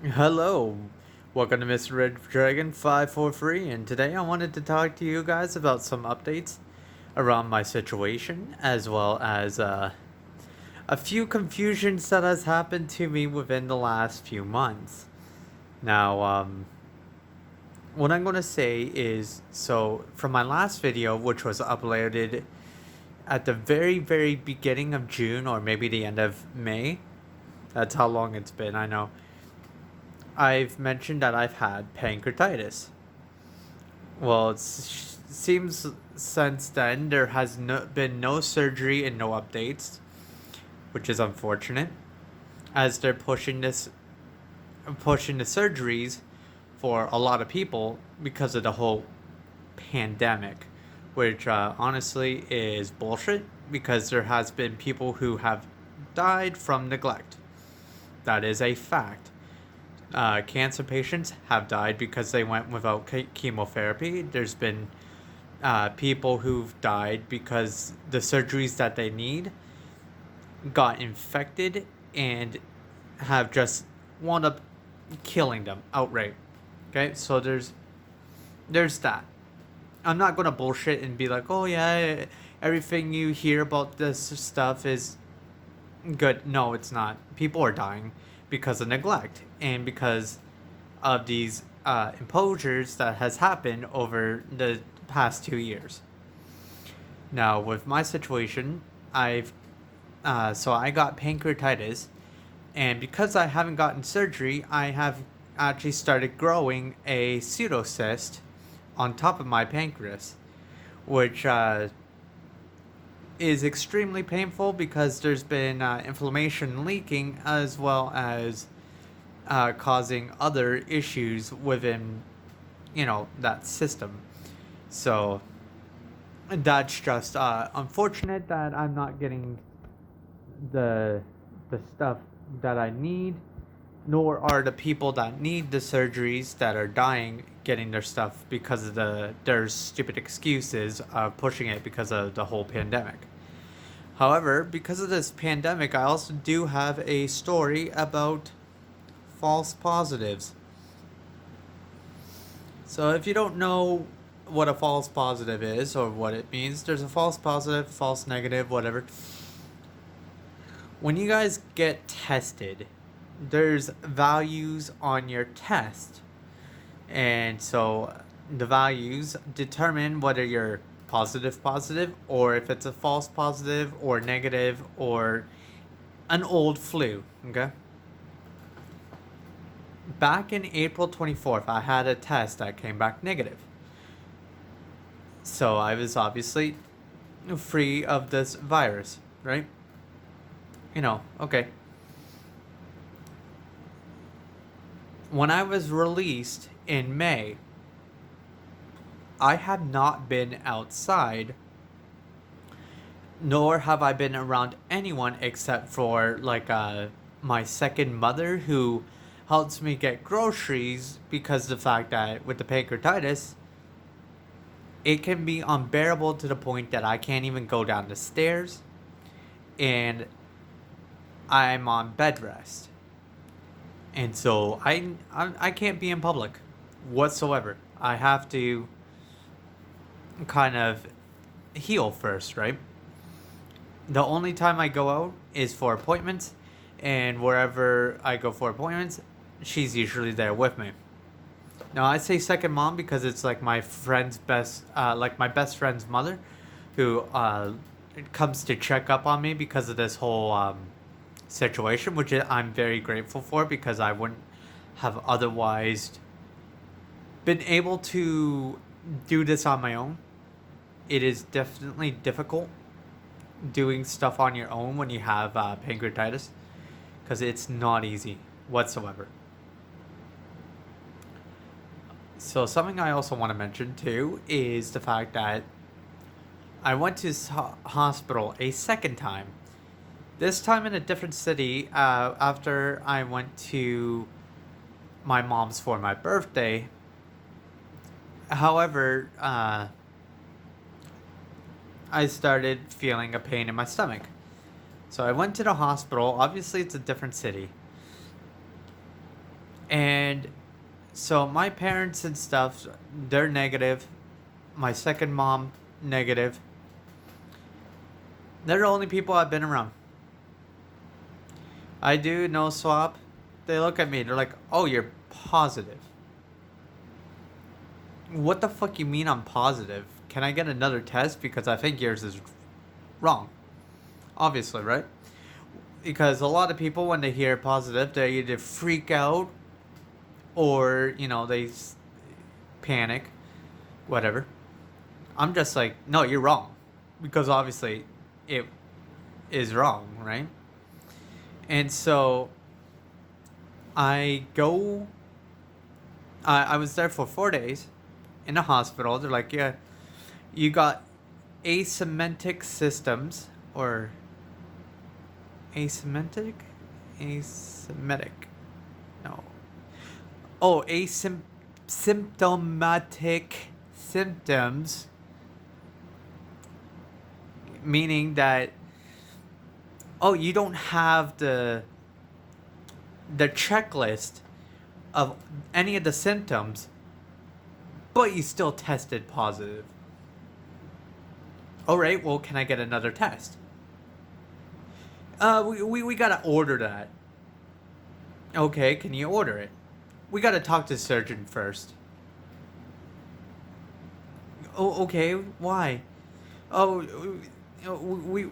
Hello, welcome to Mr. Red Dragon 543, and today I wanted to talk to you guys about some updates around my situation, as well as a few confusions that has happened to me within the last few months. Now, what I'm going to say is, so from my last video, which was uploaded at the very beginning of June, or maybe the end of May, that's how long it's been, I know. I've mentioned that I've had pancreatitis. Well, it seems since then there has been no surgery and no updates, which is unfortunate, as they're pushing the surgeries for a lot of people because of the whole pandemic, which honestly is bullshit because there has been people who have died from neglect. That is a fact. Cancer patients have died because they went without chemotherapy. There's been people who've died because the surgeries that they need got infected and have just wound up killing them outright. Okay, so there's that. I'm not gonna bullshit and be like, oh yeah, everything you hear about this stuff is good. No, it's not. People are dying because of neglect and because of these imposures that has happened over the past 2 years. Now, with my situation, I got pancreatitis, and because I haven't gotten surgery, I have actually started growing a pseudocyst on top of my pancreas, which is extremely painful because there's been inflammation leaking as well as causing other issues within, that system. So that's just unfortunate that I'm not getting the the stuff that I need, nor are the people that need the surgeries that are dying getting their stuff because of their stupid excuses of pushing it because of the whole pandemic. However, because of this pandemic, I also do have a story about false positives. So if you don't know what a false positive is or what it means, there's a false positive, false negative, whatever. When you guys get tested, there's values on your test. And so the values determine whether you're positive or if it's a false positive or negative or an old flu, okay? Back in April 24th, I had a test that came back negative. So I was obviously free of this virus, right? Okay. When I was released in May, I had not been outside, nor have I been around anyone except for my second mother who helps me get groceries because of the fact that with the pancreatitis, it can be unbearable to the point that I can't even go down the stairs and I'm on bed rest. And so I can't be in public whatsoever. I have to kind of heal first, right? The only time I go out is for appointments, and wherever I go for appointments, she's usually there with me. Now I say second mom because it's like my friend's like my best friend's mother, who comes to check up on me because of this whole situation, which I'm very grateful for because I wouldn't have otherwise been able to do this on my own. It is definitely difficult doing stuff on your own when you have pancreatitis because it's not easy whatsoever. So something I also want to mention too is the fact that I went to hospital a second time. This time in a different city after I went to my mom's for my birthday. However, I started feeling a pain in my stomach. So I went to the hospital. Obviously, it's a different city. And so my parents and stuff, they're negative. My second mom, negative. They're the only people I've been around. I do no swap. They look at me. They're like, "Oh, you're positive." What the fuck you mean I'm positive? Can I get another test because I think yours is wrong? Obviously, right? Because a lot of people when they hear positive, they either freak out or they panic, whatever. I'm just like, no, you're wrong, because obviously it is wrong, right? And so I go. I was there for 4 days in a hospital. They're like, yeah, you got asymmetric systems or asymmetric, asymmetric. No. Oh, asymptomatic symptoms, meaning that you don't have the checklist of any of the symptoms, but you still tested positive. All right, well, can I get another test? We gotta order that. Okay, can you order it? We gotta talk to the surgeon first. Oh, okay. Why? Oh, we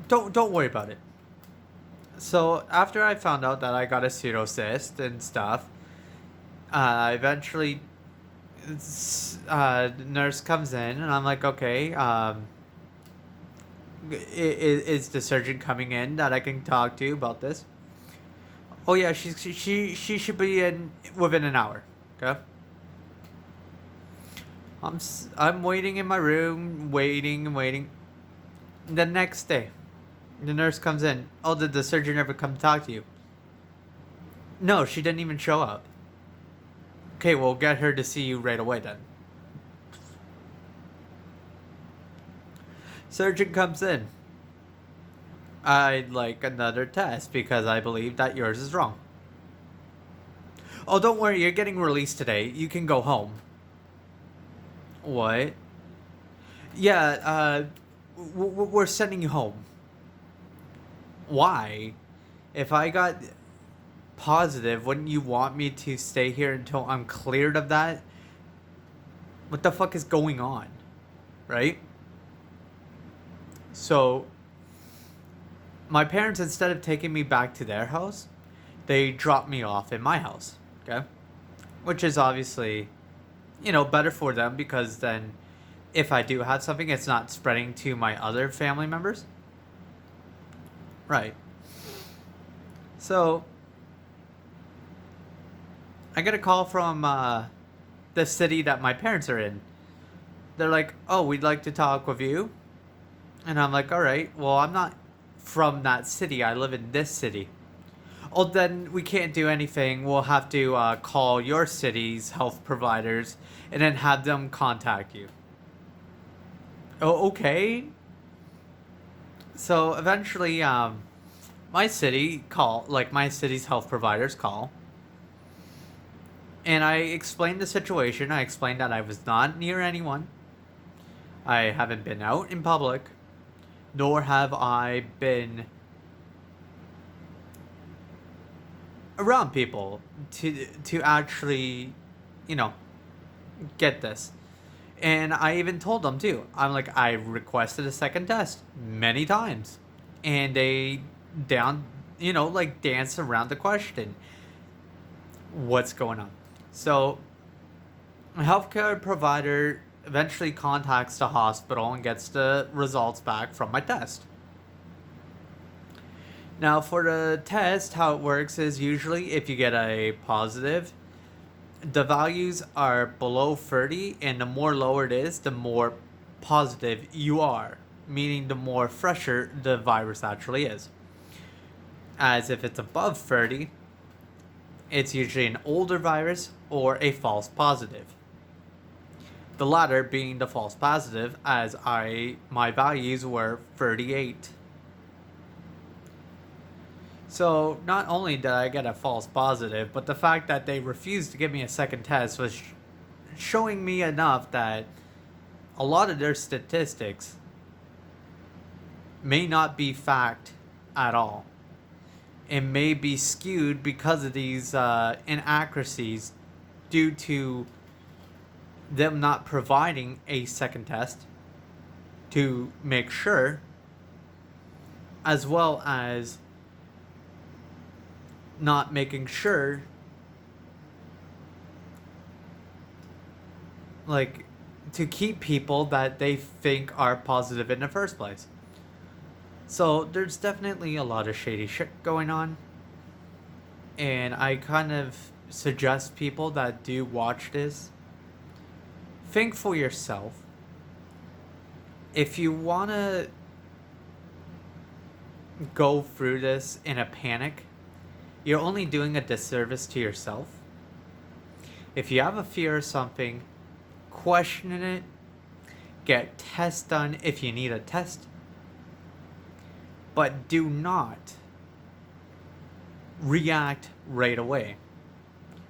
don't worry about it. So after I found out that I got a pseudocyst and stuff, eventually, the nurse comes in and I'm like, okay, is the surgeon coming in that I can talk to about this? Oh yeah, she should be in within an hour. Okay. I'm waiting in my room, waiting and waiting. The next day, the nurse comes in. Oh, did the surgeon ever come talk to you? No, she didn't even show up. Okay, we'll get her to see you right away then. Surgeon comes in. I'd like another test because I believe that yours is wrong. Oh, don't worry, you're getting released today. You can go home. What? Yeah, we're sending you home. Why? If I got positive, wouldn't you want me to stay here until I'm cleared of that? What the fuck is going on? Right? So, my parents, instead of taking me back to their house, they dropped me off in my house. Okay? Which is obviously, better for them because then if I do have something, it's not spreading to my other family members. Right. So, I get a call from the city that my parents are in. They're like, oh, we'd like to talk with you. And I'm like, all right, well, I'm not from that city. I live in this city. Oh, then we can't do anything. We'll have to call your city's health providers and then have them contact you. Oh, okay. So eventually, my city's health providers call. And I explained the situation. I explained that I was not near anyone. I haven't been out in public. Nor have I been around people to actually, get this. And I even told them too. I'm like, I requested a second test many times, and they dance around the question. What's going on? So, a healthcare provider eventually contacts the hospital and gets the results back from my test. Now, for the test, how it works is usually if you get a positive, the values are below 30, and the more lower it is, the more positive you are, meaning the more fresher the virus actually is. As if it's above 30, it's usually an older virus or a false positive. The latter being the false positive, as my values were 38. So not only did I get a false positive, but the fact that they refused to give me a second test was showing me enough that a lot of their statistics may not be fact at all. It may be skewed because of these inaccuracies due to them not providing a second test to make sure, as well as not making sure, like, to keep people that they think are positive in the first place. So there's definitely a lot of shady shit going on. And I kind of suggest people that do watch this, think for yourself. If you want to go through this in a panic, you're only doing a disservice to yourself. If you have a fear of something, question it, get tests done if you need a test, but do not react right away.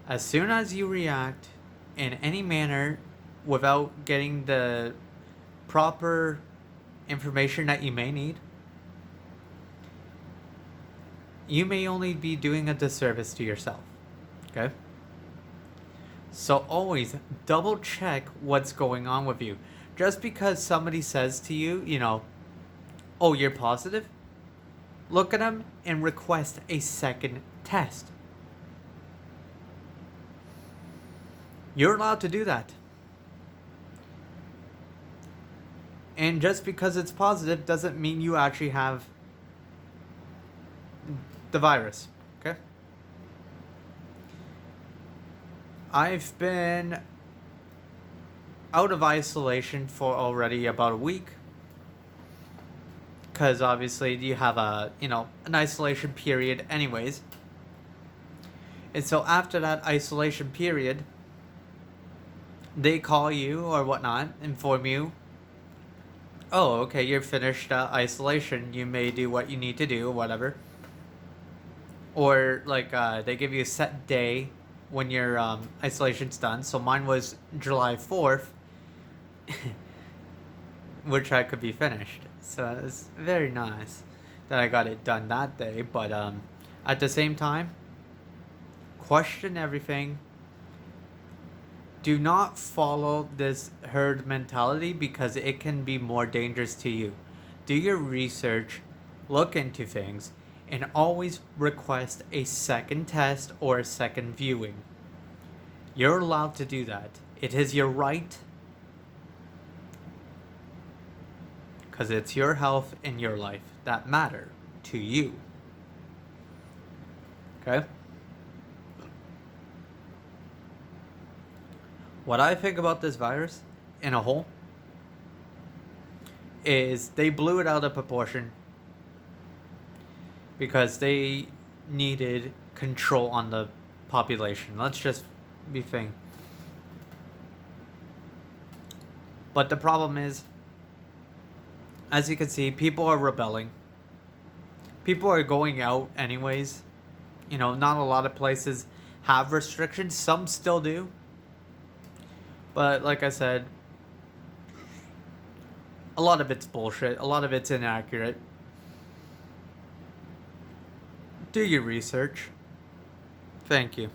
As soon as you react in any manner without getting the proper information that you may need, you may only be doing a disservice to yourself. Okay? So always double check what's going on with you. Just because somebody says to you, oh, you're positive, look at them and request a second test. You're allowed to do that. And just because it's positive doesn't mean you actually have the virus. Okay? I've been out of isolation for already about a week. Because obviously you have an isolation period anyways. And so after that isolation period, they call you or whatnot, inform you, oh, okay, you're finished isolation. You may do what you need to do, whatever. Or they give you a set day when your isolation's done. So mine was July 4th, which I could be finished. So it was very nice that I got it done that day. But at the same time, question everything. Do not follow this herd mentality because it can be more dangerous to you. Do your research, look into things, and always request a second test or a second viewing. You're allowed to do that. It is your right because it's your health and your life that matter to you. Okay? What I think about this virus in a whole is they blew it out of proportion because they needed control on the population. Let's just be frank. But the problem is, as you can see, people are rebelling. People are going out anyways. Not a lot of places have restrictions. Some still do. But like I said, a lot of it's bullshit. A lot of it's inaccurate. Do your research. Thank you.